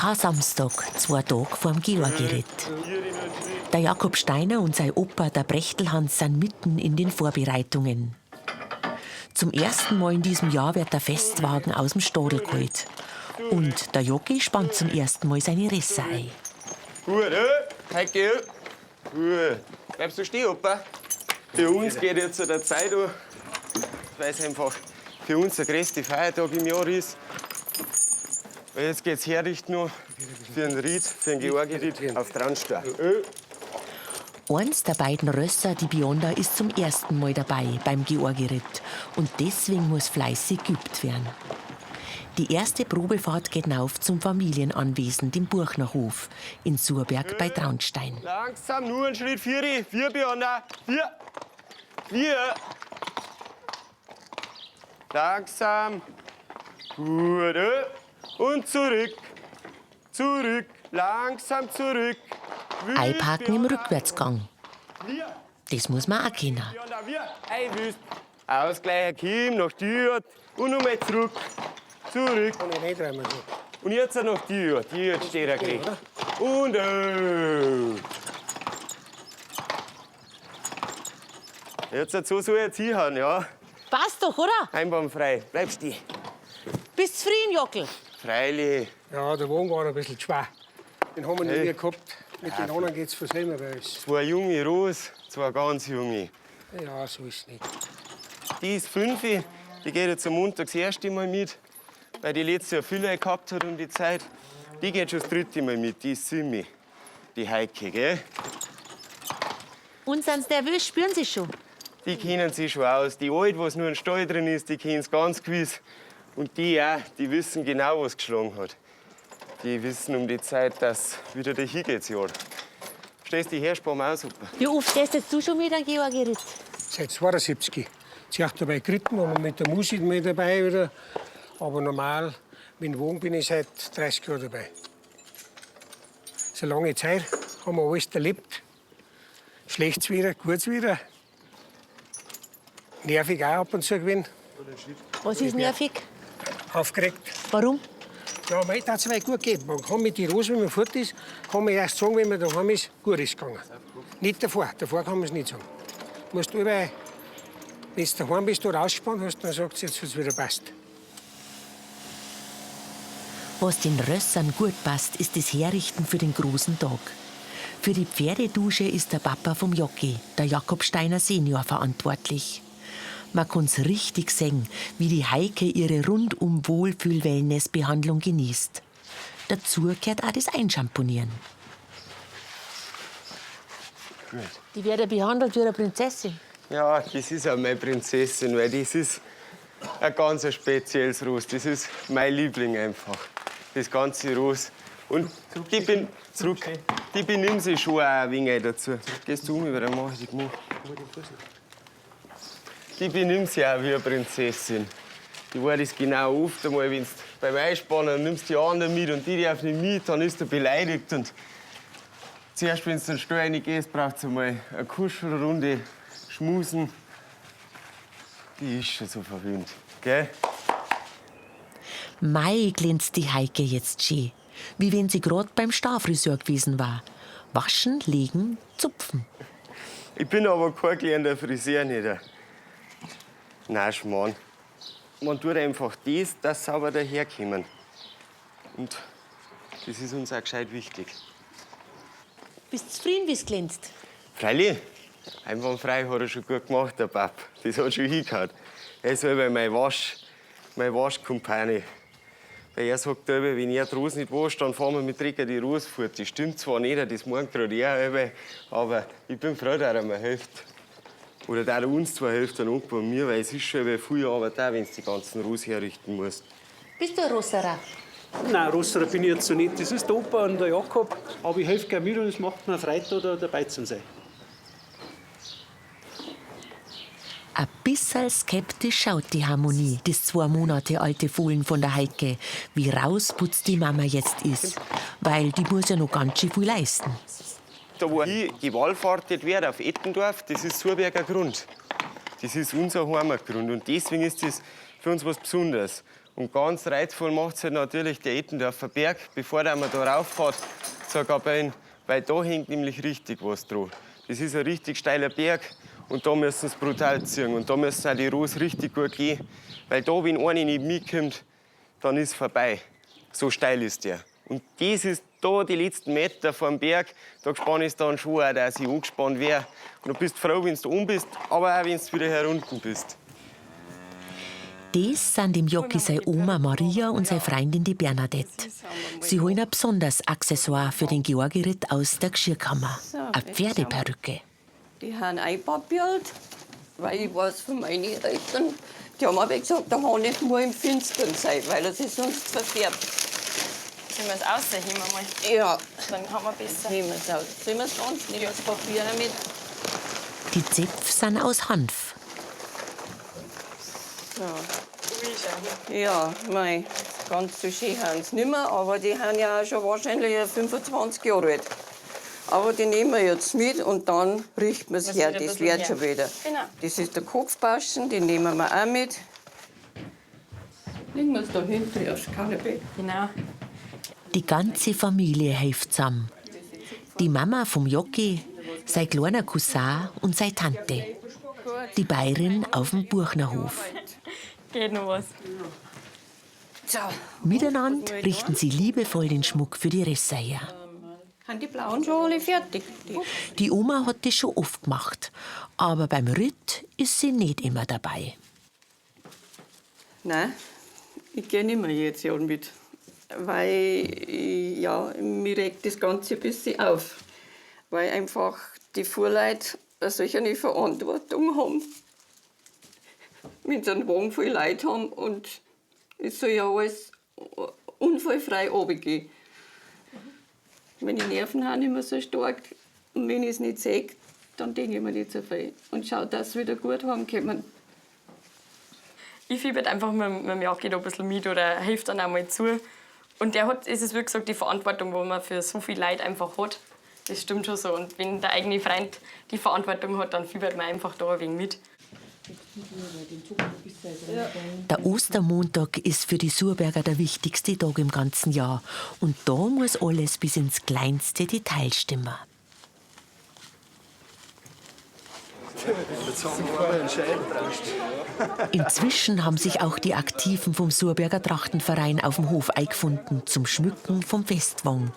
Kein Samstag, 2 Tage vor dem Georgiritt. Der Jakob Steiner und sein Opa, der Brechtelhans, sind mitten in den Vorbereitungen. Zum ersten Mal in diesem Jahr wird der Festwagen aus dem Stadel geholt. Und der Jogi spannt zum ersten Mal seine Risse ein. Gut, Heike. Gut. Bleibst du stehen, Opa? Für uns geht jetzt der Zeit an, weil es einfach für uns der größte Feiertag im Jahr ist. Weil jetzt geht's herrichten noch für einen Ried, für einen Georgiritt auf Traunstein. Eins der beiden Rösser, die Bionda, ist zum ersten Mal dabei beim Georgiritt. Und deswegen muss fleißig geübt werden. Die erste Probefahrt geht hinauf zum Familienanwesen, dem Buchnerhof, in Surberg bei Traunstein. Langsam, nur einen Schritt, 4, Bionda, 4. Langsam. Gut, und zurück, langsam zurück. Einparken im Rückwärtsgang. Das muss man auch kennen. Ausgleich, Kim, nach Tür und nochmal zurück. Und jetzt noch Tür steht er gleich. Und jetzt so soll er hinhauen, ja. Passt doch, oder? Einbahnfrei, bleib stehen. Bist zufrieden, Jockel? Freilich. Ja, der Wagen war ein bisschen schwer. Den haben wir nicht mehr gehabt. Mit den anderen geht es fürs Leben bei uns. 2 junge Rosen, 2 ganz junge. Ja, so ist es nicht. Die ist 5, die geht jetzt am Montag das erste Mal mit, weil die letztes Jahr Fülle gehabt hat um die Zeit. Die geht schon das 3. Mal mit, die ist Simi, die Heike, gell? Und sind sie nervös, spüren sie schon? Die kennen sich schon aus. Die Alte, was nur ein Stall drin ist, die kennen es ganz gewiss. Und die auch, die wissen genau, was geschlagen hat. Die wissen um die Zeit, dass wieder der hingeht, Jahr. Stehst die Herrspaum aus, Opa? Wie oft stehst jetzt du schon mit einem Georgiritt? Seit 72. Sie hat dabei geritten und mit der Musik mit dabei wieder. Aber normal, mit dem Wagen bin ich seit 30 Jahren dabei. So lange Zeit haben wir alles erlebt. Schlechtes wieder, gutes wieder. Nervig auch ab und zu gewesen. Was ist nervig? Aufgeregt. Warum? Ja, weil es weit gut geht. Man kann mit den Rosen, wenn man fort ist, kann man erst sagen, wenn man daheim ist, gut ist gegangen. Nicht davor. Davor kann man es nicht sagen. Du musst überall, wenn du daheim bist oder ausspannt hast, dann sagt es, jetzt hat es wieder passt. Was den Rössern gut passt, ist das Herrichten für den großen Tag. Für die Pferdedusche ist der Papa vom Jockey, der Jakob Steiner Senior, verantwortlich. Man kann's richtig sehen, wie die Heike ihre rundum Wohlfühl-Wellness-Behandlung genießt. Dazu gehört auch das Einschamponieren. Die wird ja behandelt wie eine Prinzessin. Ja, das ist auch meine Prinzessin, weil das ist ein ganz spezielles Ross. Das ist mein Liebling einfach, das ganze Ross. Und die benimmt sich schon auch ein wenig dazu. Gehst du um, weil dann mach ich dich gemacht. Die benimmt sich auch wie eine Prinzessin. Die war das genau oft einmal, wenn du beim Einspannen nimmst die anderen mit und die darf nicht mit, dann ist er beleidigt. Und zuerst, wenn du den Stall reingehst, braucht es einmal eine Kuschelrunde, schmusen. Die ist schon so verwöhnt, gell? Mei glänzt die Heike jetzt schön, wie wenn sie gerade beim Starfriseur gewesen war. Waschen, legen, zupfen. Ich bin aber kein gelernter Friseur nicht. Nein, Schmarrn. Man tut einfach das, dass sauber daherkommen. Und das ist uns auch gescheit wichtig. Bist du zufrieden, wie es glänzt? Freilich, einwandfrei hat er schon gut gemacht, der Pap. Das hat schon hingehauen. Er ist selber mein Waschkumpane. Weil er sagt, wenn er die Rosen nicht wascht, dann fahren wir mit Trecker die Rosen fort. Das stimmt zwar nicht, das meint gerade er, aber ich bin froh, dass er mir hilft. Oder dass er uns zwar hilft, dann auch bei mir, weil es ist schon viel Arbeit, auch, wenn du die ganzen Rosen herrichten musst. Bist du ein Rosserer? Nein, Rosserer bin ich jetzt so nicht. Das ist der Opa und der Jakob. Aber ich helfe gerne mit und es macht mir Freude, da dabei zu sein. Ein bisschen skeptisch schaut die Harmonie, das 2 Monate alte Fohlen von der Heike, wie rausputzt die Mama jetzt ist. Weil die muss ja noch ganz schön viel leisten. Da, wo ich gewallfahrtet werde auf Ettendorf, das ist Surberger Grund. Das ist unser Heimatgrund und deswegen ist das für uns was Besonderes. Und ganz reizvoll macht es halt natürlich der Ettendorfer Berg, bevor man da rauffährt, zur Gabeln, weil da hängt nämlich richtig was dran. Das ist ein richtig steiler Berg und da müssen sie brutal ziehen. Und da müssen auch die Rosen richtig gut gehen, weil da, wenn einer nicht mitkommt, dann ist es vorbei. So steil ist der. Und das ist da die letzten Meter vom Berg. Da gespannt ist dann schon auch, dass ich angespannt wäre. Und du bist froh, wenn du oben bist, aber auch, wenn du wieder herunten bist. Das sind dem Jocki seine Oma Maria und seine Freundin die Bernadette. Sie holen ein besonderes Accessoire für den Georgiritt aus der Geschirrkammer. Eine Pferdeperücke. Die haben einpapiert, weil ich weiß von meinen Eltern, die haben aber gesagt, der Hahn nicht nur im Finstern sein, weil er sich sonst verfärbt. Sollen wir es aussehen mal? Ja. Dann haben wir besser. Nehmen wir es aus. Nehmen wir es ganz, nehmen wir das Papier auch mit. Die Zöpfe sind aus Hanf. Ja, mei, ganz so schön haben sie nicht mehr, aber die haben ja auch schon wahrscheinlich 25 Jahre alt. Aber die nehmen wir jetzt mit und dann richten wir es her, das wird schon wieder. Genau. Das ist der Kopfbaschen, den nehmen wir auch mit. Legen wir es da hinten aufs Kanapee. Genau. Die ganze Familie hilft zusammen. Die Mama vom Jocki, sein kleiner Cousin und seine Tante. Die Bäuerin auf dem Buchnerhof. Geht noch was. So, Miteinander richten sie liebevoll den Schmuck für die Resse her. haben die Blauen schon alle fertig? Die Oma hat das schon oft gemacht, aber beim Ritt ist sie nicht immer dabei. Nein, ich gehe nicht mehr jedes Jahr mit. Weil, ja, mir regt das Ganze ein bisschen auf. Weil einfach die Fuhrleute solch eine Verantwortung haben. Wenn sie einen Wagen voll Leute haben und es soll ja alles unfallfrei runtergehen. Meine Nerven haben nicht mehr so stark. Und wenn ich es nicht sehe, dann denke ich mir nicht so viel. Und schaue, dass sie wieder gut haben können. Ich fiebert einfach mit dem Jocki da ein bisschen mit oder hilft dann auch mal zu. Und der hat, es ist wie gesagt die Verantwortung, wo man für so viele Leute einfach hat. Das stimmt schon so. Und wenn der eigene Freund die Verantwortung hat, dann fiebert man einfach da ein wenig mit. Der Ostermontag ist für die Surberger der wichtigste Tag im ganzen Jahr. Und da muss alles bis ins kleinste Detail stimmen. Inzwischen haben sich auch die Aktiven vom Surberger Trachtenverein auf dem Hof eingefunden zum Schmücken vom Festwagen,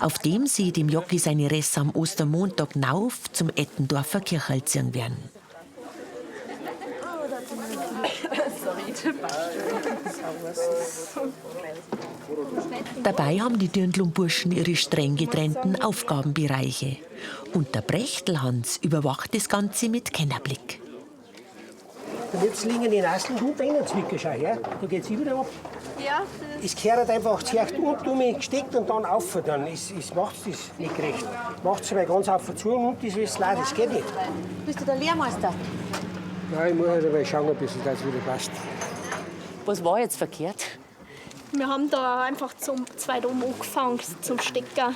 auf dem sie dem Jocki seine Reste am Ostermontag nauf zum Ettendorfer Kirchhof ziehen werden. Dabei haben die Dirndl-Burschen ihre streng getrennten Aufgabenbereiche. Und der Brechtelhans überwacht das Ganze mit Kennerblick. Und jetzt liegen die Nasen und unten zwicken, schau her. Da geht sie wieder ab. Ja, Es kehrt einfach zuerst unten gesteckt und dann auf. Dann macht es das nicht gerecht. Macht es aber ganz auf zu und unten ist es leer. Das geht nicht. Bist du der Lehrmeister? Ja, ich muss halt aber schauen, ob es wieder passt. Was war jetzt verkehrt? wir haben da einfach zum zweit oben angefangen, zum Stecker.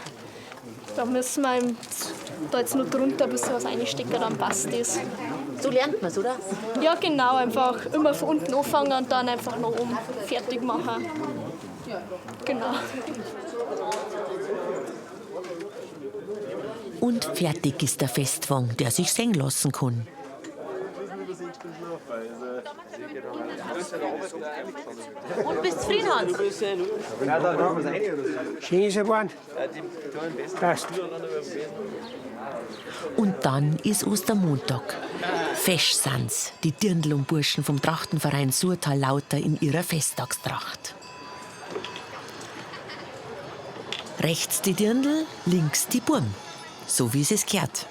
Da müssen wir da jetzt nur drunter ein bisschen was reinstecken, dann passt das. So lernt man es, oder? Ja, genau, einfach immer von unten anfangen und dann einfach noch oben fertig machen. Genau. Und fertig ist der Festwagen, der sich sehen lassen kann. Und bist zufrieden, Hans? Schön ist er geworden. Passt. Und dann ist Ostermontag. Fesch sind's, die Dirndl und Burschen vom Trachtenverein Surtal-Lauter in ihrer Festtagstracht. Rechts die Dirndl, links die Burm. So wie es gehört.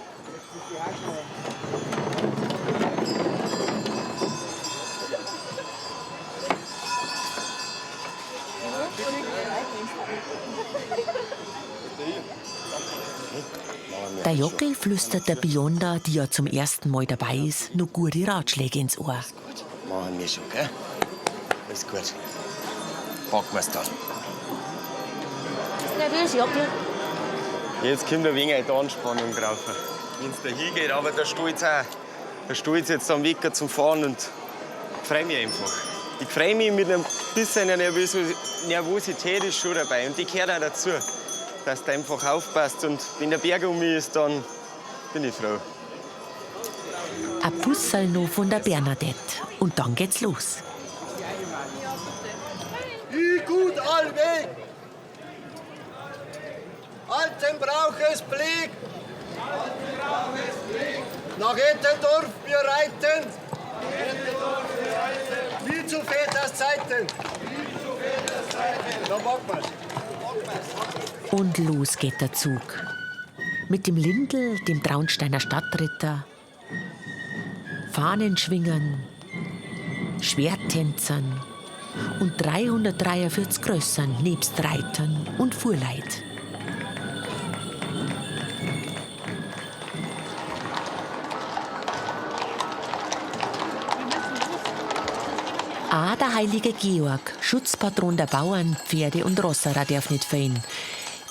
Der Jockel flüstert der Bionda, die ja zum ersten Mal dabei ist, noch gute Ratschläge ins Ohr. Machen wir schon, gell? Alles gut. Packen wir's dann. Bist du nervös, Jockel? Jetzt kommt ein wenig die Anspannung drauf. Wenn es da hingeht, aber der Stolz auch. Der Stolz jetzt am Weg zum Fahren und freue mich einfach. Ich freue mich mit ein bisschen Nervosität ist schon dabei. Und die gehört auch dazu, dass du einfach aufpasst. Und wenn der Berg um mich ist, dann bin ich froh. Ein Pussel noch von der Bernadette. Und dann geht's los. Wie gut allweg! Alten braucht es Blick! Nach Ettendorf wir reiten! Wie zu Väters Zeiten! Da machen wir's. Und los geht der Zug. Mit dem Lindl, dem Traunsteiner Stadtritter, Fahnenschwingern, Schwerttänzern und 343 Grössern nebst Reitern und Fuhrleit. Auch der heilige Georg, Schutzpatron der Bauern, Pferde und Rosserer, darf nicht fehlen.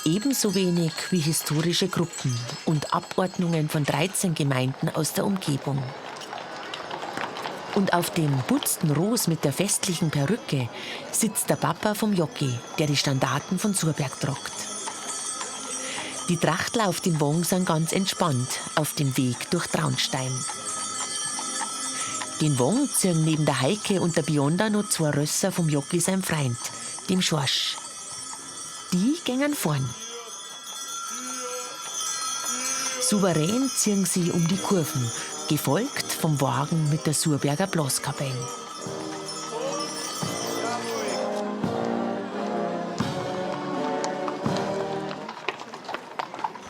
Ebenso wenig wie historische Gruppen und Abordnungen von 13 Gemeinden aus der Umgebung. Und auf dem putzten Ros mit der festlichen Perücke sitzt der Papa vom Jocki, der die Standarten von Surberg tragt. Die Trachtler auf dem Wagen sind ganz entspannt auf dem Weg durch Traunstein. Den Wagen ziehen neben der Heike und der Bionda noch 2 Rösser vom Jocki sein Freund, dem Schorsch. Die gingen vorn. Souverän ziehen sie um die Kurven, gefolgt vom Wagen mit der Surberger Blaskapelle.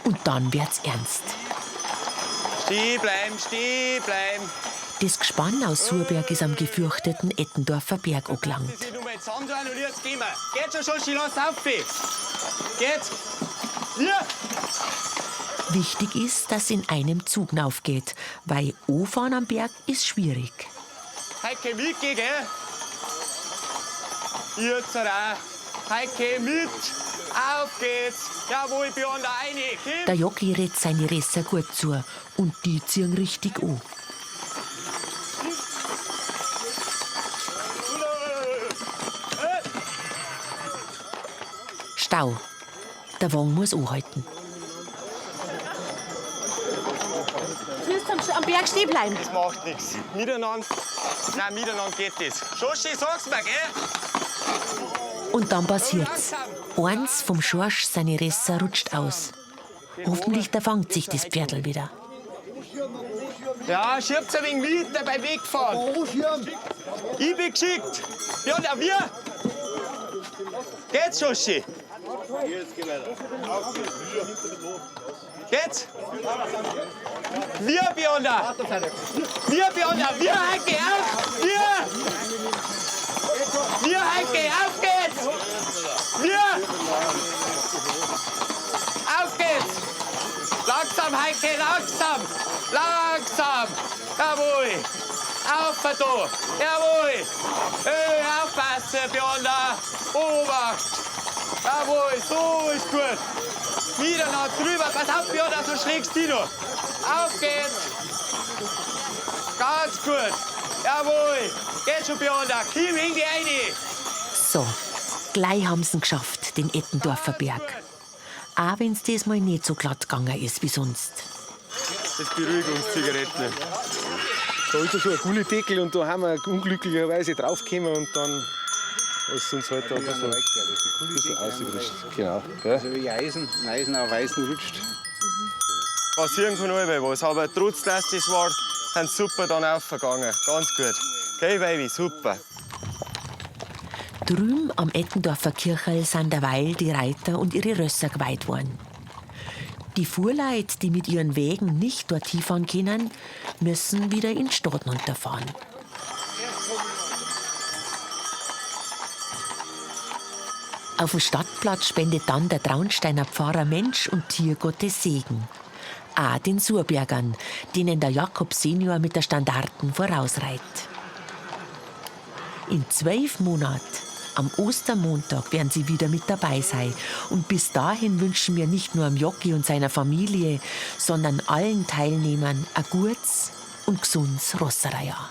Und dann wird's ernst. Stehen bleiben. Das Gespann aus Surberg ist am gefürchteten Ettendorfer Berg angelangt. Geht schon, Schoschi, lass auf! Geht! Ja! Wichtig ist, dass in einem Zug aufgeht, weil Anfahren am Berg ist schwierig. Heike, mitgehen, gell? Jetzt auch. Heike, mit! Auf geht's! Jawohl, Beyond rein! Der Jocki redet seine Resser gut zu und die ziehen richtig an. Stau. Der Wagen muss anhalten. Du musst am Berg stehen bleiben. Das macht nichts. Miteinander geht das. Schoschi, sag's mir, gell? Und dann passiert's. Eins vom Schorsch seine Resser rutscht aus. Hoffentlich da fangt sich das Pferdl wieder. Ja, schiebt's ein wenig weiter beim Wegfahren. Ich bin geschickt. Ja, na, wir. Geht's, Schoschi? Geht's? Wir, Bionda! Wir, Heike, auf! Wir, Heike, auf geht's! Auf geht's! Langsam, Heike, langsam! Jawohl! Auf da! Jawohl! Aufpassen, Bionda! Obacht! Jawohl, so ist gut! Wieder noch drüber, pass auf, Bionda, so schlägst du noch! Auf geht's! Ganz gut! Jawohl! Geht schon, Bionda! Komm, hing die rein! So, gleich haben sie ihn geschafft, den Ettendorfer Berg. Auch wenn es diesmal nicht so glatt gegangen ist wie sonst. Das Beruhigungszigaretten. Da ist ja schon ein Gullideckel und da haben wir unglücklicherweise draufgekommen und dann ist uns halt da ein bisschen ausgerutscht. Genau. Ja. Also wie Eisen auf Eisen rutscht. Passieren kann allweil was, aber trotz dass das war, sind sie super dann aufgegangen. Ganz gut. Gell, Baby, super. Drüben am Ettendorfer Kirchel sind derweil die Reiter und ihre Rösser geweiht worden. Die Fuhrleute, die mit ihren Wägen nicht dort hinfahren können, müssen wieder in die Stadt runterfahren. Auf dem Stadtplatz spendet dann der Traunsteiner Pfarrer Mensch und Tier Gottes Segen. Auch den Surbergern, denen der Jakob Senior mit der Standarten vorausreiht. In 12 Monaten, am Ostermontag, werden sie wieder mit dabei sein. Und bis dahin wünschen wir nicht nur am Jocki und seiner Familie, sondern allen Teilnehmern ein gutes und gesundes Rossererjahr.